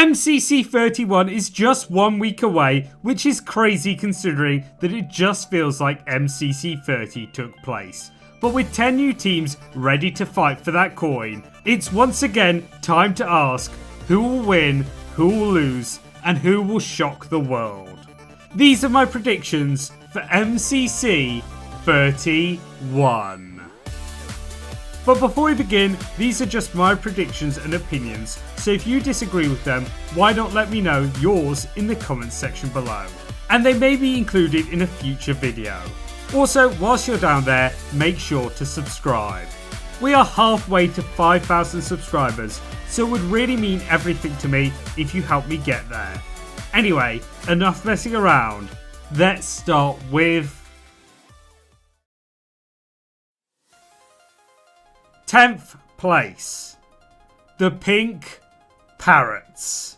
MCC 31 is just 1 week away, which is crazy considering that it just feels like MCC 30 took place. But with 10 new teams ready to fight for that coin, it's once again time to ask who will win, who will lose, and who will shock the world. These are my predictions for MCC 31. But before we begin, these are just my predictions and opinions, so if you disagree with them, why not let me know yours in the comments section below, and they may be included in a future video. Also, whilst you're down there, make sure to subscribe. We are halfway to 5,000 subscribers, so it would really mean everything to me if you help me get there. Anyway, enough messing around, let's start with 10th place, the Pink Parrots.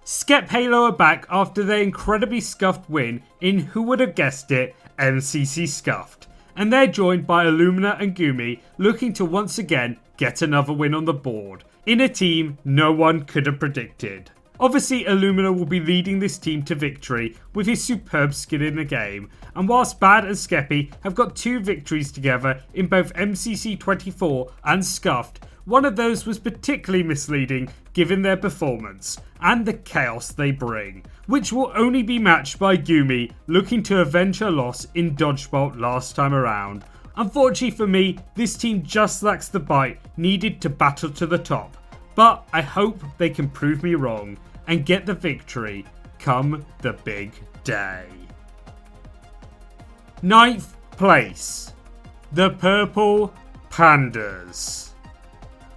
Skep Halo are back after their incredibly scuffed win in, who would have guessed it, MCC Scuffed, and they're joined by Illumina and Gumi, looking to once again get another win on the board, in a team no one could have predicted. Obviously, Illumina will be leading this team to victory with his superb skill in the game, and whilst Bad and Skeppy have got 2 victories together in both MCC 24 and Scuffed, one of those was particularly misleading given their performance and the chaos they bring, which will only be matched by Gumi looking to avenge her loss in Dodgeball last time around. Unfortunately for me, this team just lacks the bite needed to battle to the top, but I hope they can prove me wrong and get the victory come the big day. 9th place, the Purple Pandas.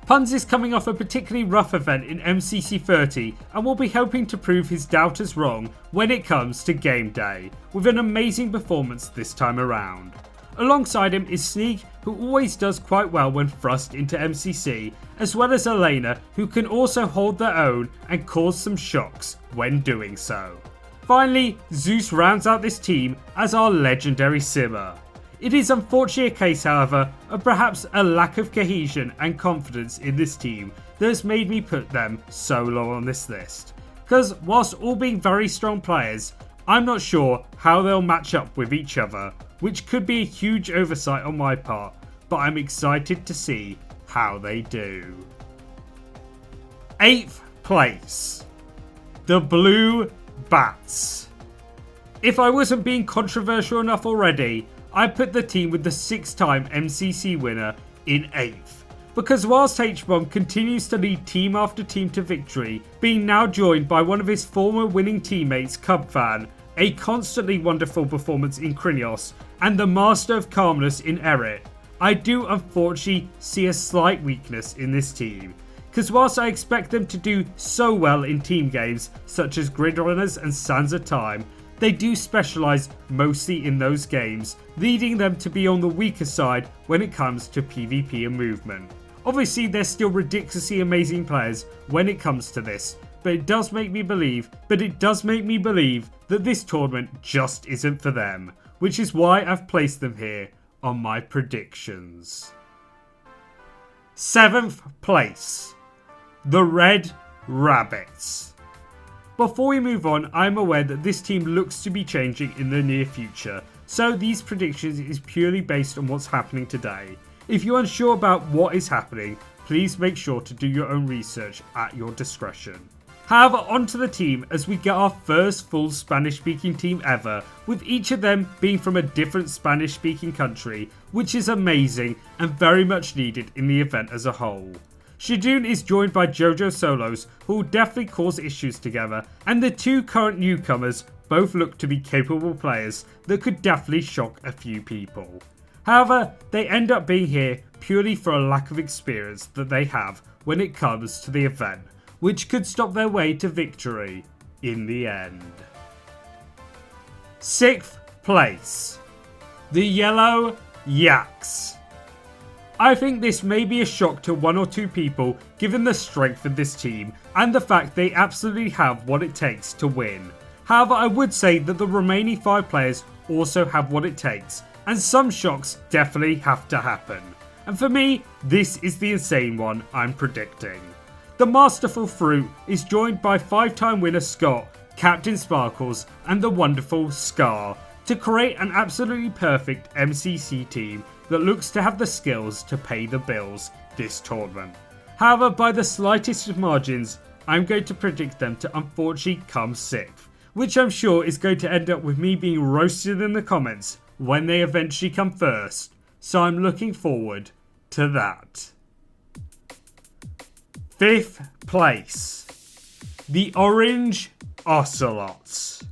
Punz is coming off a particularly rough event in MCC 30 and will be hoping to prove his doubters wrong when it comes to game day, with an amazing performance this time around. Alongside him is Sneak, who always does quite well when thrust into MCC, as well as Elena, who can also hold their own and cause some shocks when doing so. Finally, Zeus rounds out this team as our legendary Simmer. It is unfortunately a case, however, of perhaps a lack of cohesion and confidence in this team that has made me put them so low on this list. Because whilst all being very strong players, I'm not sure how they'll match up with each other, which could be a huge oversight on my part, but I'm excited to see how they do. 8th place, the Blue Bats. If I wasn't being controversial enough already, I put the team with the 6-time MCC winner in 8th. Because whilst H-Bomb continues to lead team after team to victory, being now joined by one of his former winning teammates, Cubfan, a constantly wonderful performance in Krinios, and the master of calmness in Erit, I do unfortunately see a slight weakness in this team. Because whilst I expect them to do so well in team games such as Grid Runners and Sands of Time, they do specialise mostly in those games, leading them to be on the weaker side when it comes to PvP and movement. Obviously they're still ridiculously amazing players when it comes to this, but it does make me believe that this tournament just isn't for them, which is why I've placed them here on my predictions. 7th place, the Red Rabbits. Before we move on, I'm aware that this team looks to be changing in the near future, so these predictions is purely based on what's happening today. If you're unsure about what is happening, please make sure to do your own research at your discretion. However, onto the team as we get our first full Spanish speaking team ever, with each of them being from a different Spanish speaking country, which is amazing and very much needed in the event as a whole. Shadun is joined by Jojo Solos, who will definitely cause issues together, and the 2 current newcomers both look to be capable players that could definitely shock a few people. However, they end up being here purely for a lack of experience that they have when it comes to the event, which could stop their way to victory in the end. 6th place, the Yellow YAKS. I think this may be a shock to 1 or 2 people given the strength of this team and the fact they absolutely have what it takes to win. However, I would say that the remaining 5 players also have what it takes, and some shocks definitely have to happen. And for me, this is the insane one I'm predicting. The masterful Fruit is joined by 5-time winner Scott, Captain Sparkles and the wonderful Scar to create an absolutely perfect MCC team that looks to have the skills to pay the bills this tournament. However, by the slightest of margins, I'm going to predict them to unfortunately come 6th, which I'm sure is going to end up with me being roasted in the comments when they eventually come 1st, so I'm looking forward to that. 5th place, the Orange OCELOTS.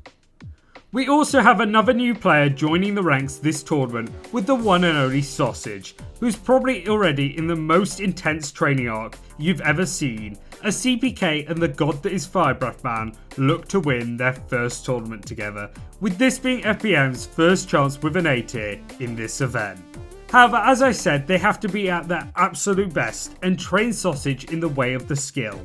We also have another new player joining the ranks this tournament with the one and only Sausage, who's probably already in the most intense training arc you've ever seen, as CPK and the god that is FireBreathMan look to win their first tournament together, with this being FBM's first chance with an A tier in this event. However, as I said, they have to be at their absolute best and train Sausage in the way of the skill.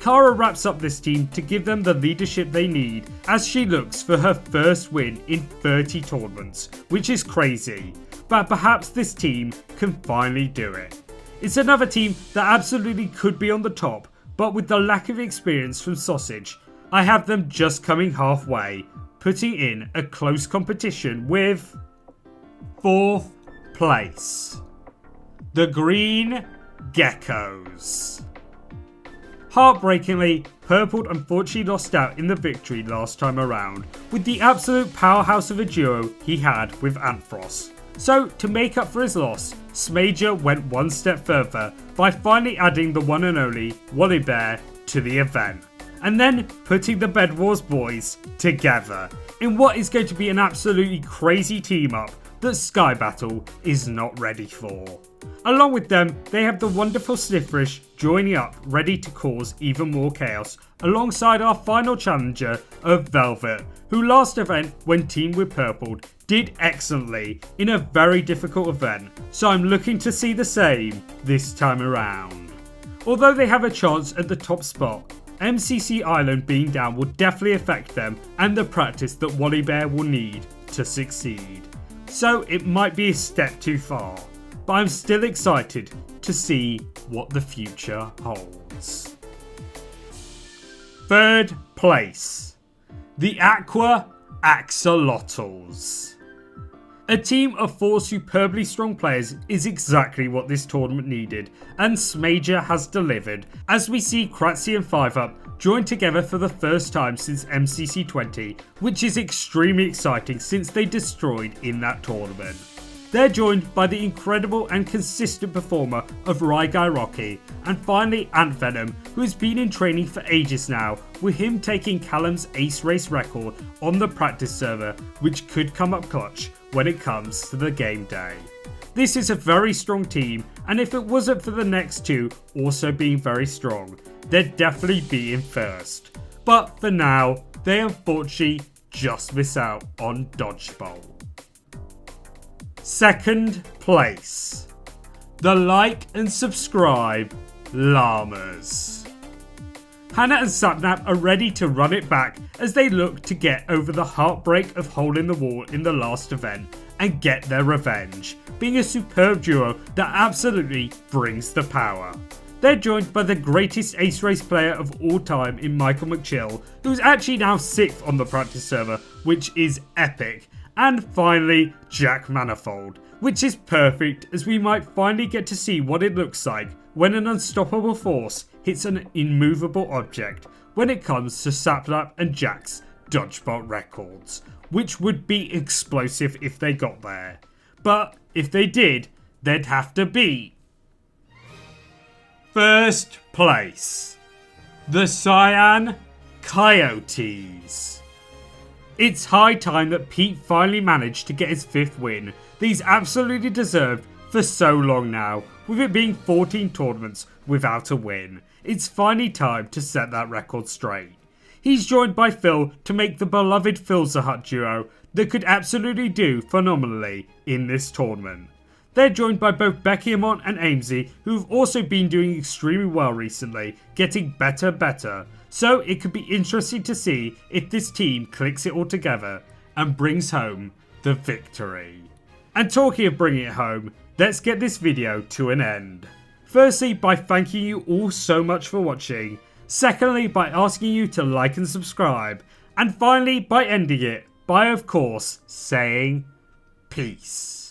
Kara wraps up this team to give them the leadership they need as she looks for her first win in 30 tournaments, which is crazy, but perhaps this team can finally do it. It's another team that absolutely could be on the top, but with the lack of experience from Sausage, I have them just coming halfway, putting in a close competition with 4th place, the Green GECKOS. Heartbreakingly, Purpled unfortunately lost out in the victory last time around, with the absolute powerhouse of a duo he had with Antfrost. So, to make up for his loss, Smager went one step further by finally adding the one and only Wallibear to the event, and then putting the Bed Wars boys together in what is going to be an absolutely crazy team up that Sky Battle is not ready for. Along with them, they have the wonderful Snifferish joining up, ready to cause even more chaos, alongside our final challenger of Velvet, who last event, when teamed with Purpled, did excellently in a very difficult event, so I'm looking to see the same this time around. Although they have a chance at the top spot, MCC Island being down will definitely affect them and the practice that Wallibear will need to succeed. So it might be a step too far, but I'm still excited to see what the future holds. 3rd place, the AQUA AXOLOTLS. A team of 4 superbly strong players is exactly what this tournament needed, and Smager has delivered, as we see Kratzy and 5UP join together for the first time since MCC 20, which is extremely exciting since they destroyed in that tournament. They're joined by the incredible and consistent performer of Ryguy Rocky, and finally Ant Venom, who has been in training for ages now, with him taking Callum's ace race record on the practice server, which could come up clutch when it comes to the game day. This is a very strong team, and if it wasn't for the next 2 also being very strong, they'd definitely be in 1st. But for now, they unfortunately just miss out on Dodgeball. 2nd place, the like and subscribe LLAMAS. Hannah and Sapnap are ready to run it back as they look to get over the heartbreak of Hole in the Wall in the last event and get their revenge, being a superb duo that absolutely brings the power. They're joined by the greatest ace race player of all time in Michael McChill, who's actually now 6th on the practice server, which is epic, and finally Jack Manifold, which is perfect as we might finally get to see what it looks like when an unstoppable force hits an immovable object when it comes to Sapnap and Jack's dodgeball records, which would be explosive if they got there. But if they did, they'd have to beat 1st place, the CYAN COYOTES. It's high time that Pete finally managed to get his 5th win that he's absolutely deserved for so long now, with it being 14 tournaments without a win. It's finally time to set that record straight. He's joined by Phil to make the beloved PhilzaHutt duo that could absolutely do phenomenally in this tournament. They're joined by both Beckyamon and Amesy, who've also been doing extremely well recently, getting better, so it could be interesting to see if this team clicks it all together and brings home the victory. And talking of bringing it home, let's get this video to an end. Firstly, by thanking you all so much for watching. Secondly, by asking you to like and subscribe. And finally, by ending it by, of course, saying peace.